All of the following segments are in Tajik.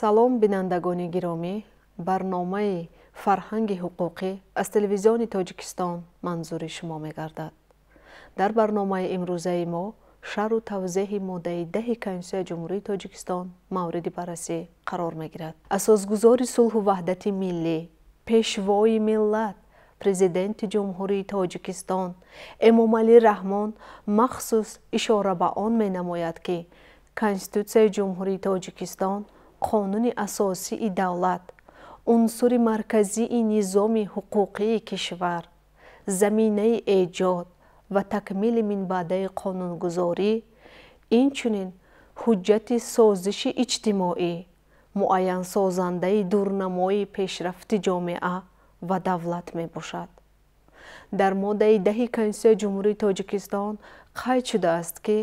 салом бинандагони гиромӣ, барномаи фарҳанги ҳуқуқӣ аз телевизиони Тоҷикистон манзури шумо мегардад. Дар барномаи имрӯзаи мо шарҳу тавзеҳи моддаи 10 Конститутсияи Ҷумҳурии Тоҷикистон мавриди баррасӣ қарор мегирад. Асосгузори сулҳу ваҳдати миллӣ, пешвои миллат, президенти Ҷумҳурии Тоҷикистон Эмомалӣ Раҳмон махсус ишора ба он менамояд, ки Конститутсияи Ҷумҳурии Тоҷикистон қонуни асосии давлат, унсури марказии низоми ҳуқуқии кишвар, заминаи эҷод ва такмили минбаъдаи қонунгузорӣ, инчунин ҳуҷҷати созиши иҷтимоӣ, муайянсозандаи дурнамои пешрафти ҷомеа ва давлат мебошад. Дар моддаи 10 Конститутсияи Ҷумҳурии Тоҷикистон қайд шудааст, ки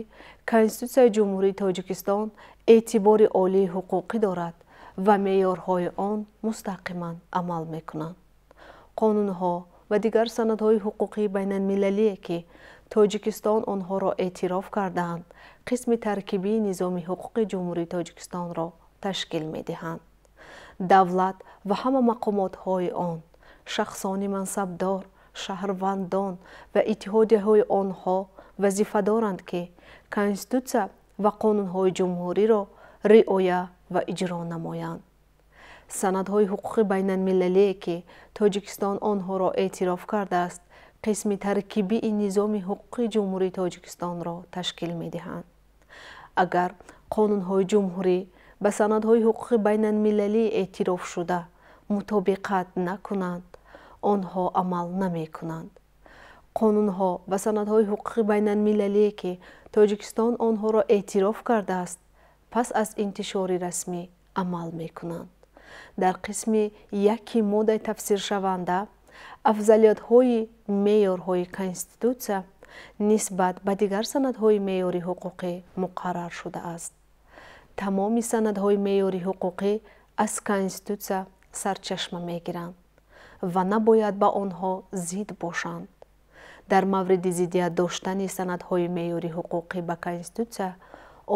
Конститутсияи Ҷумҳурии Тоҷикистон эътибори олии ҳуқуқӣ дорад ва меъёрҳои он мустақиман амал мекунанд. қонунҳо ва дигар санадҳои ҳуқуқии байналмилалие, ки Тоҷикистон онҳоро эътироф кардаанд, қисми таркибии низоми ҳуқуқи Ҷумҳурии Тоҷикистонро ташкил медиҳанд. Давлат ва ҳама мақомотҳои он, шахсони мансабдор, шаҳрвандон ва иттиҳодияҳои онҳо вазифадоранд, ки Конститутсия ва қонунҳои ҷумҳуриро риоя ва иҷро намоянд. Санадҳои ҳуқуқи байналмилалие, ки Тоҷикистон онҳоро эътироф кардааст, қисми таркибии низоми ҳуқуқи Ҷумҳурии Тоҷикистонро ташкил медиҳанд. Агар қонунҳои ҷумҳурӣ ба санадҳои ҳуқуқи байналмилалӣ эътирофшуда мутобиқат накунанд, онҳо амал намекунанд. қонунҳо ва санадҳои ҳуқуқи байналмилалие, ки Тоҷикистон онҳоро эътироф кардааст, пас аз интишори расмӣ амал мекунанд. Дар қисми 1 моддаи тафсиршаванда афзалиятҳои меъёрҳои Конститутсия нисбат ба дигар санадҳои меъёри ҳуқуқӣ муқаррар шудааст. Тамоми санадҳои меъёри ҳуқуқӣ аз Конститутсия сарчашма мегиранд ва набояд ба онҳо зид бошанд. Дар мавриди зиддият доштани санадҳои меъёри ҳуқуқӣ ба Конститутсия,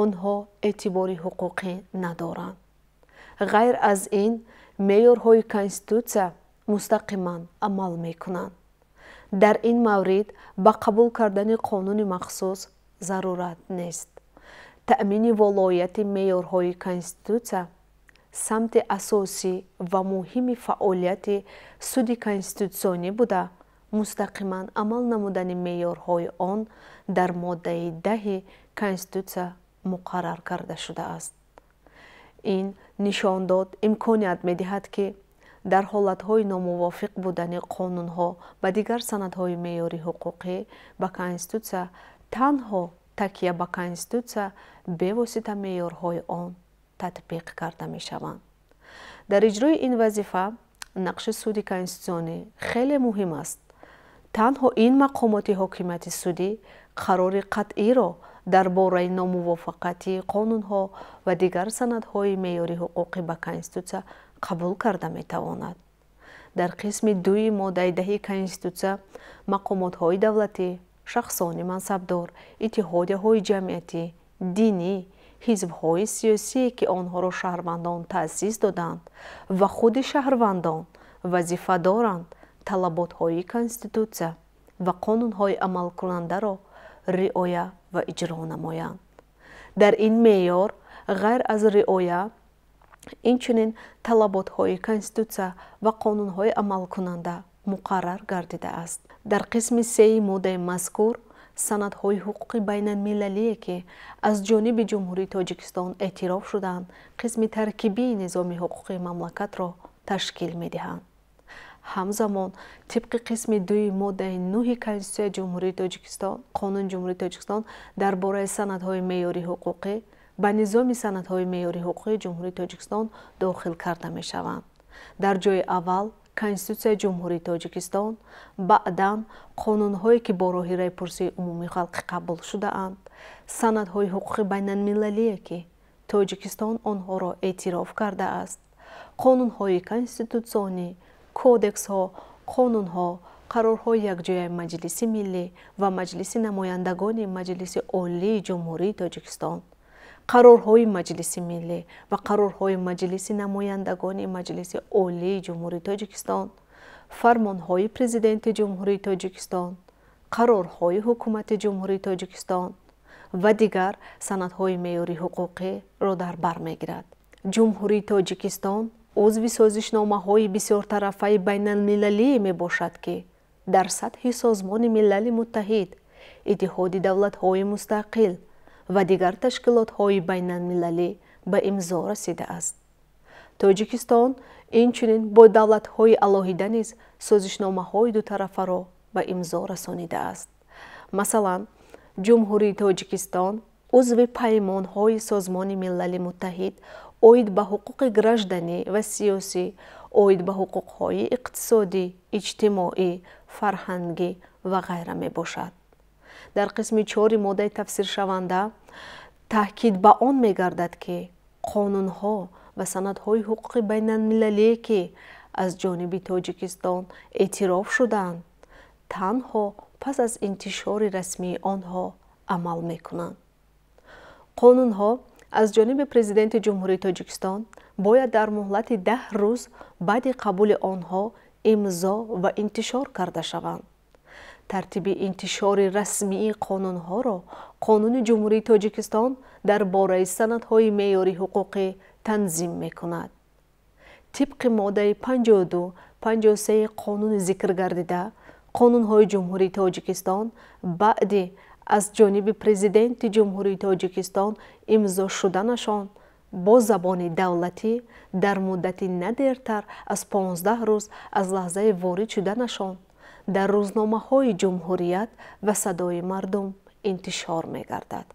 онҳо эътибори ҳуқуқӣ надоранд. ғайр аз ин, меъёрҳои Конститутсия мустақиман амал мекунанд. Дар ин маврид ба қабул кардани қонуни махсус зарурат нест. таъмини волояти меъёрҳои Конститутсия самти асосӣ ва муҳими фаъолияти суди конститутсионӣ буда, мустақиман амал намудани меъёрҳои он дар моддаи 10 Конститутсия муқаррар карда шудааст. ин нишон дод имконият медиҳад, ки дар ҳолатҳои номувофиқ будани қонунҳо ва дигар санадҳои меъёри ҳуқуқӣ ба Конститутсия танҳо такя ба Конститутсия бевосита меъёрҳои он татбиқ карда мешаванд. Дар иҷрои ин вазифа нақши суди конститутсионӣ хеле муҳим аст. танҳо ин мақомоти ҳокимияти судӣ қарори қатъиро дар бораи номувофиқати қонунҳо ва дигар санадҳои меъёри ҳуқуқӣ ба Конститутсия қабул карда метавонад. дар қисми 2 моддаи 10 Конститутсия мақомотҳои давлатӣ, шахсони мансабдор, иттиҳодияҳои ҷамъиятӣ, динӣ, ҳизбҳои сиёсие, ки онҳоро шаҳрвандон таъсис доданд ва худи шаҳрвандон вазифа доранд талаботҳои Конститутсия ва қонунҳои амалкунандаро риоя ва иҷро намоянд. дар ин меъёр ғайр аз риоя, инчунин талаботҳои Конститутсия ва қонунҳои амалкунанда муқаррар гардидааст. дар қисми 3 моддаи мазкур санадҳои ҳуқуқи байналмилалие, ки аз ҷониби Ҷумҳурии Тоҷикистон эътироф шудаанд, қисми таркибии низоми ҳуқуқи мамлакатро ташкил медиҳанд. ҳамзамон тибқи қисми 2 моддаи 9 Конститутсияи Ҷумҳурии Тоҷикистон, қонуни Ҷумҳурии Тоҷикистон дар бораи санадҳои меъёри ҳуқуқӣ ба низоми санадҳои меъёри ҳуқуқии Ҷумҳурии Тоҷикистон дохил карда мешаванд. дар ҷои аввал Конститутсияи Ҷумҳурии Тоҷикистон, баъдан қонунҳое, ки бо роҳи райпурсии умумии халқӣ қабул шудаанд, санадҳои ҳуқуқи байналмилалие, ки Тоҷикистон онҳоро эътироф кардааст, қонунҳои конститутсионӣ, кодексҳо, қонунҳо, қарорҳои якҷояи Маҷлиси миллӣ ва Маҷлиси намояндагони Маҷлиси олии Ҷумҳурии Тоҷикистон, қарорҳои маҷлиси миллӣ ва қарорҳои маҷлиси намояндагони маҷлиси олии ҷумҳурии Тоҷикистон, фармонҳои президенти ҷумҳурии Тоҷикистон, қарорҳои ҳукумати ҷумҳурии Тоҷикистон ва дигар санадҳои меъёрии ҳуқуқиро дар бар мегирад. ҷумҳурии Тоҷикистон узви созишномаҳои бисёртарафаи байналмилалие мебошад, ки дар сатҳи Созмони Милали Муттаҳид, Иттиҳоди давлатҳои мустақил ва дигар ташкилотҳои байналмилалӣ ба имзо расидааст. Тоҷикистон инчунин бо давлатҳои алоҳида низ созишномаҳои дутарафаро ба имзо расонидааст. Масалан, ҷумҳурии Тоҷикистон узви паймонҳои Созмони Милали Муттаҳид оид ба ҳуқуқи гражданӣ ва сиёсӣ, оид ба ҳуқуқҳои иқтисодӣ, иҷтимоӣ, фарҳангӣ ва ғайра мебошад. дар қисми 4 моддаи тафсиршаванда таъкид ба он мегардад, ки қонунҳо ва санадҳои ҳуқуқи байналмилалие, ки аз ҷониби Тоҷикистон эътироф шудаанд, танҳо пас аз интишори расмии онҳо амал мекунанд. қонунҳо аз ҷониби президенти ҷумҳурии Тоҷикистон бояд дар муҳлати 10 рӯз баъди қабули онҳо имзо ва интишор карда шаванд. тартиби интишори расмии қонунҳоро Қонуни ҷумҳурии Тоҷикистон дар бораи санадҳои меъёрии ҳуқуқӣ танзим мекунад. тибқи моддаи 52, 53 қонуни зикргардида, қонунҳои ҷумҳурии Тоҷикистон баъди аз ҷониби президенти ҷумҳурии Тоҷикистон имзо шуданашон бо забони давлатӣ дар муддати на дертар аз 15 рӯз аз лаҳзаи ворид шуданашон дар рӯзномаҳои ҷумҳурият ва садои мардум интишор мегардад.